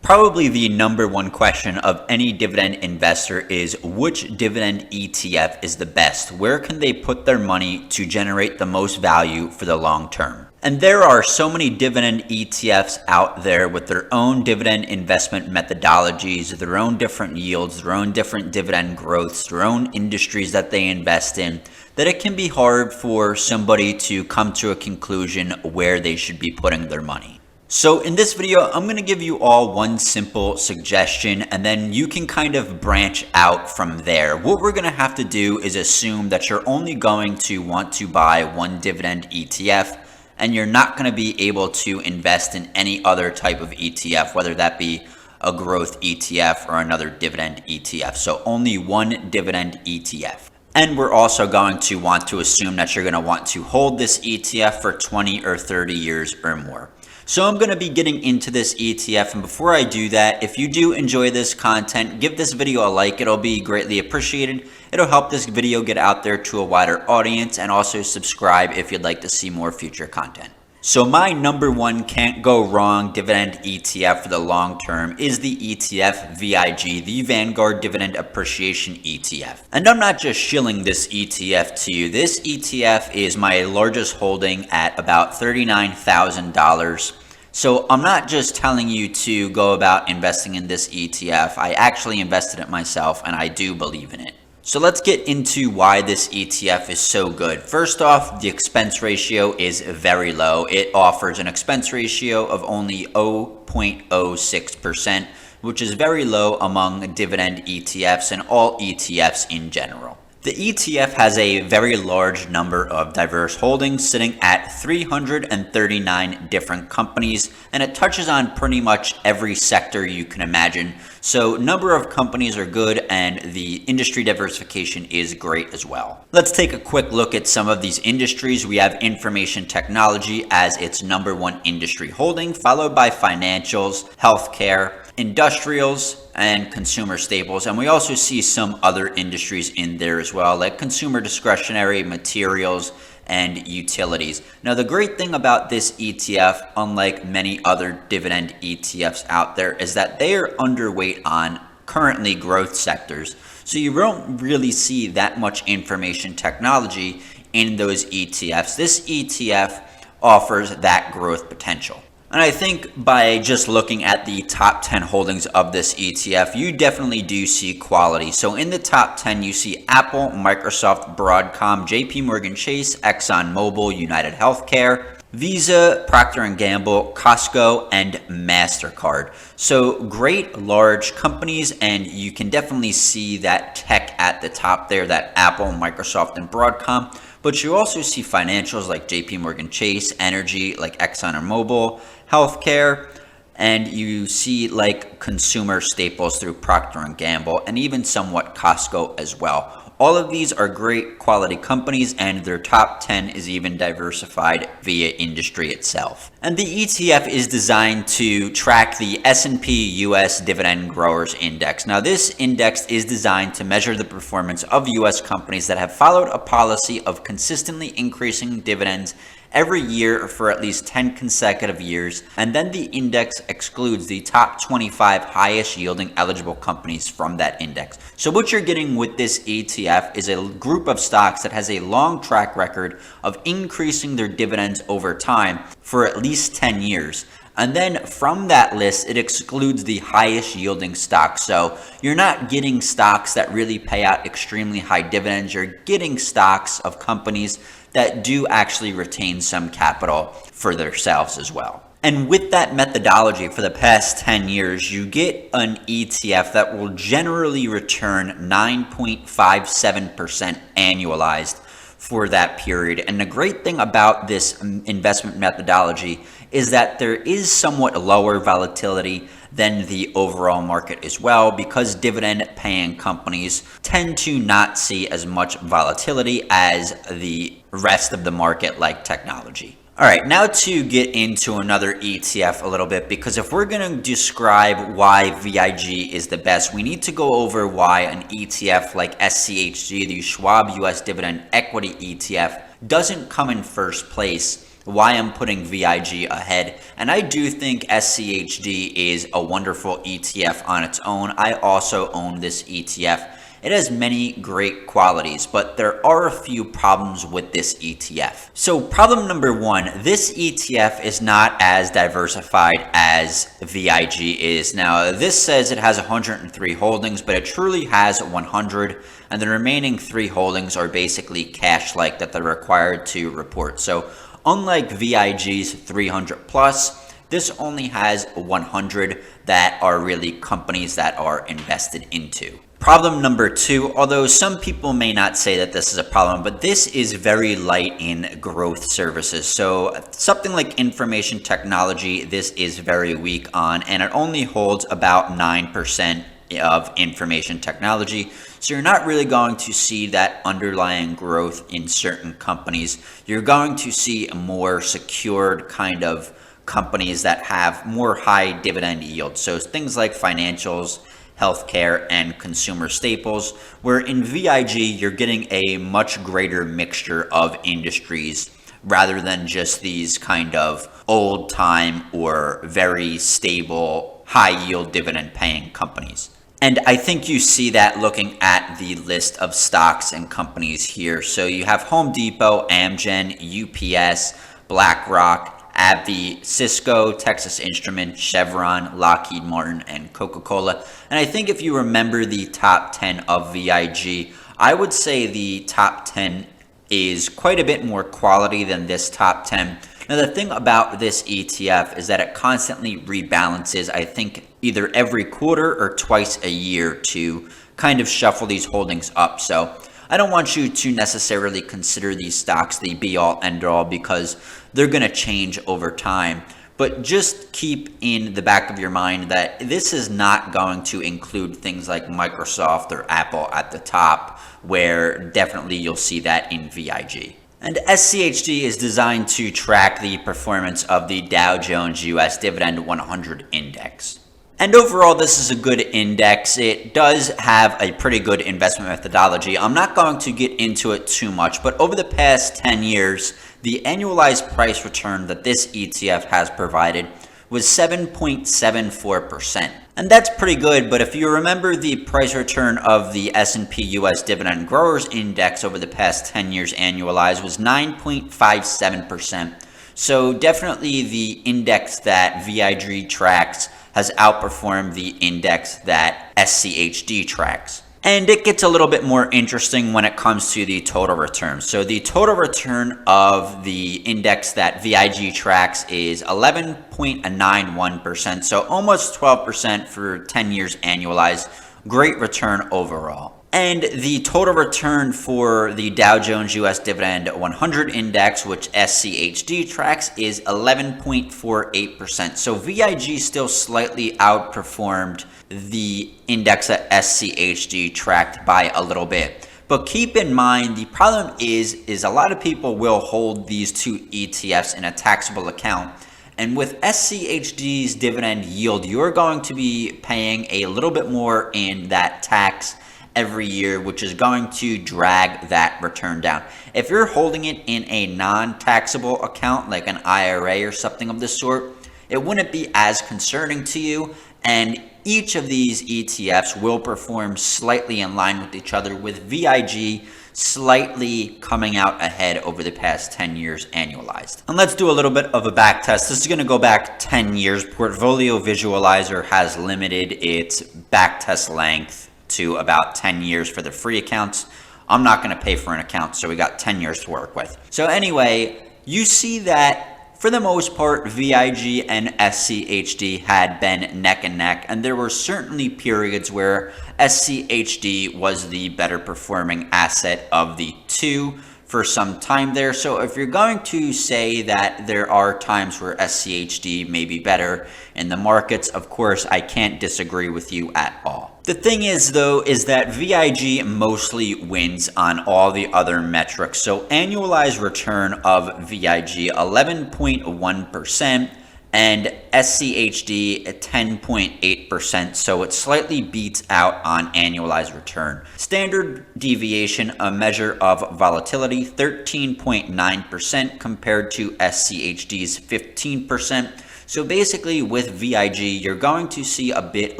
Probably the number one question of any dividend investor is which dividend ETF is the best? Where can they put their money to generate the most value for the long term? And there are so many dividend ETFs out there with their own dividend investment methodologies, their own different yields, their own different dividend growths, their own industries that they invest in, that it can be hard for somebody to come to a conclusion where they should be putting their money. So in this video, I'm going to give you all one simple suggestion, and then you can kind of branch out from there. What we're going to have to do is assume that you're only going to want to buy one dividend ETF, and you're not going to be able to invest in any other type of ETF, whether that be a growth ETF or another dividend ETF. So only one dividend ETF. And we're also going to want to assume that you're going to want to hold this ETF for 20 or 30 years or more. So I'm going to be getting into this ETF, and before I do that, if you do enjoy this content, give this video a like. It'll be greatly appreciated. It'll help this video get out there to a wider audience, and also subscribe if you'd like to see more future content. So my number one can't go wrong dividend ETF for the long term is the ETF VIG, the Vanguard Dividend Appreciation ETF. And I'm not just shilling this ETF to you. This ETF is my largest holding at about $39,000. So I'm not just telling you to go about investing in this ETF. I actually invested it myself, and I do believe in it. So let's get into why this ETF is so good. First off, the expense ratio is very low. It offers an expense ratio of only 0.06%, which is very low among dividend ETFs and all ETFs in general. The ETF has a very large number of diverse holdings, sitting at 339 different companies, and it touches on pretty much every sector you can imagine. So number of companies are good, and the industry diversification is great as well. Let's take a quick look at some of these industries. We have information technology as its number one industry holding, followed by financials, healthcare, industrials, and consumer staples. And we also see some other industries in there as well, like consumer discretionary, materials, and utilities. Now, the great thing about this ETF, unlike many other dividend ETFs out there, is that they are underweight on currently growth sectors. So you don't really see that much information technology in those ETFs. This ETF offers that growth potential. And I think by just looking at the top 10 holdings of this ETF, you definitely do see quality. So in the top 10, you see Apple, Microsoft, Broadcom, JP Morgan Chase, ExxonMobil, United Healthcare, Visa, Procter & Gamble, Costco, and MasterCard. So great large companies, and you can definitely see that tech at the top there, that Apple, Microsoft, and Broadcom. But you also see financials like JP Morgan Chase, energy like ExxonMobil, healthcare, and you see like consumer staples through Procter & Gamble, and even somewhat Costco as well. All of these are great quality companies, and their top 10 is even diversified via industry itself. And the ETF is designed to track the S&P US Dividend Growers Index. Now, this index is designed to measure the performance of US companies that have followed a policy of consistently increasing dividends every year for at least 10 consecutive years, and then the index excludes the top 25 highest yielding eligible companies from that index. So what you're getting with this ETF is a group of stocks that has a long track record of increasing their dividends over time for at least 10 years. And then from that list, it excludes the highest yielding stocks. So you're not getting stocks that really pay out extremely high dividends. You're getting stocks of companies that do actually retain some capital for themselves as well. And with that methodology for the past 10 years, you get an ETF that will generally return 9.57% annualized for that period. And the great thing about this investment methodology is that there is somewhat lower volatility than the overall market as well, because dividend paying companies tend to not see as much volatility as the rest of the market, like technology. All right, now to get into another ETF a little bit, because if we're going to describe why VIG is the best, we need to go over why an ETF like SCHD, the Schwab US Dividend Equity ETF, doesn't come in first place why I'm putting VIG ahead. And I do think SCHD is a wonderful ETF on its own. I also own this ETF. It has many great qualities, but there are a few problems with this ETF. So problem number one, this ETF is not as diversified as VIG is. Now, this says it has 103 holdings, but it truly has 100, and the remaining 3 holdings are basically cash-like that they're required to report. So unlike VIG's 300 plus, this only has 100 that are really companies that are invested into. Problem number 2, although some people may not say that this is a problem, but this is very light in growth services. So something like information technology, this is very weak on, and it only holds about 9% of information technology. So you're not really going to see that underlying growth in certain companies. You're going to see more secured kind of companies that have more high dividend yield. So things like financials, healthcare, and consumer staples, where in VIG you're getting a much greater mixture of industries rather than just these kind of old time or very stable high yield dividend paying companies. And I think you see that looking at the list of stocks and companies here. So you have Home Depot, Amgen, UPS, BlackRock, AbbVie, Cisco, Texas Instruments, Chevron, Lockheed Martin, and Coca-Cola. And I think if you remember the top 10 of VIG, I would say the top 10 is quite a bit more quality than this top 10. Now, the thing about this ETF is that it constantly rebalances, I think, either every quarter or twice a year to kind of shuffle these holdings up. So I don't want you to necessarily consider these stocks the be-all, end-all, because they're going to change over time. But just keep in the back of your mind that this is not going to include things like Microsoft or Apple at the top, where definitely you'll see that in VIG. And SCHD is designed to track the performance of the Dow Jones US Dividend 100 Index. And overall, this is a good index. It does have a pretty good investment methodology. I'm not going to get into it too much, but over the past 10 years, the annualized price return that this ETF has provided was 7.74%. And that's pretty good, but if you remember the price return of the S&P US Dividend Growers Index over the past 10 years annualized was 9.57%. So definitely the index that VIG tracks has outperformed the index that SCHD tracks. And it gets a little bit more interesting when it comes to the total return. So the total return of the index that VIG tracks is 11.91%, so almost 12% for 10 years annualized. Great return overall. And the total return for the Dow Jones US Dividend 100 Index, which SCHD tracks, is 11.48%. So VIG still slightly outperformed the index that SCHD tracked by a little bit. But keep in mind, the problem is a lot of people will hold these two ETFs in a taxable account. And with SCHD's dividend yield, you're going to be paying a little bit more in that tax every year, which is going to drag that return down. If you're holding it in a non-taxable account, like an IRA or something of the sort, it wouldn't be as concerning to you. And each of these ETFs will perform slightly in line with each other, with VIG slightly coming out ahead over the past 10 years annualized. And let's do a little bit of a back test. This is going to go back 10 years. Portfolio Visualizer has limited its back test length to about 10 years for the free accounts. I'm not going to pay for an account, so we got 10 years to work with. So anyway, you see that for the most part, VIG and SCHD had been neck and neck, and there were certainly periods where SCHD was the better performing asset of the two for some time there. So if you're going to say that there are times where SCHD may be better in the markets, of course, I can't disagree with you at all. The thing is, though, is that VIG mostly wins on all the other metrics. So annualized return of VIG, 11.1%, and SCHD at 10.8%, so it slightly beats out on annualized return. Standard deviation, a measure of volatility, 13.9% compared to SCHD's 15%. So basically with VIG, you're going to see a bit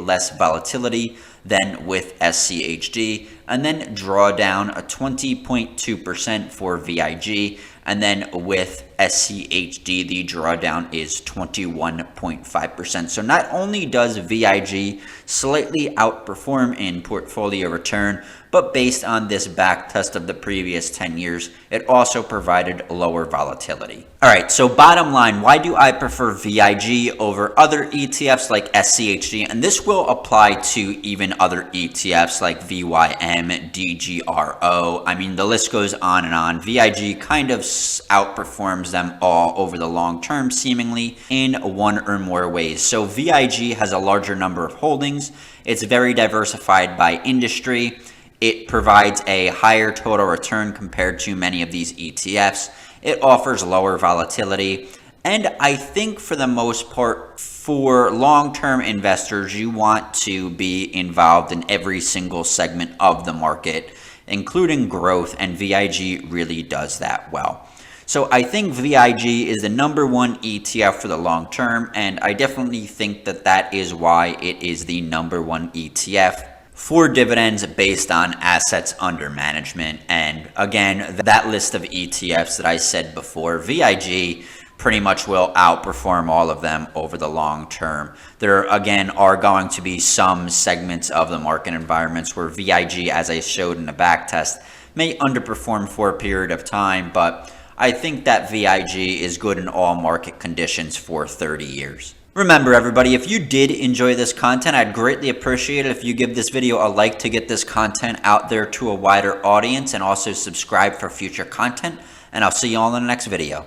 less volatility than with SCHD, and then drawdown a 20.2% for VIG, and then with SCHD, the drawdown is 21.5%. So not only does VIG slightly outperform in portfolio return, but based on this back test of the previous 10 years, it also provided lower volatility. All right, so bottom line, why do I prefer VIG over other ETFs like SCHD? And this will apply to even other ETFs like VYM, DGRO. I mean, the list goes on and on. VIG kind of outperforms them all over the long term, seemingly in one or more ways. So VIG has a larger number of holdings. It's very diversified by industry. It provides a higher total return compared to many of these ETFs. It offers lower volatility. And I think for the most part, for long-term investors, you want to be involved in every single segment of the market, including growth, and VIG really does that well. So I think VIG is the #1 ETF for the long term, and I definitely think that that is why it is the #1 ETF for dividends based on assets under management. And again, that list of ETFs that I said before, VIG pretty much will outperform all of them over the long term. There, again, are going to be some segments of the market environments where VIG, as I showed in the back test, may underperform for a period of time, but I think that VIG is good in all market conditions for 30 years. Remember, everybody, if you did enjoy this content, I'd greatly appreciate it if you give this video a like to get this content out there to a wider audience, and also subscribe for future content, and I'll see you all in the next video.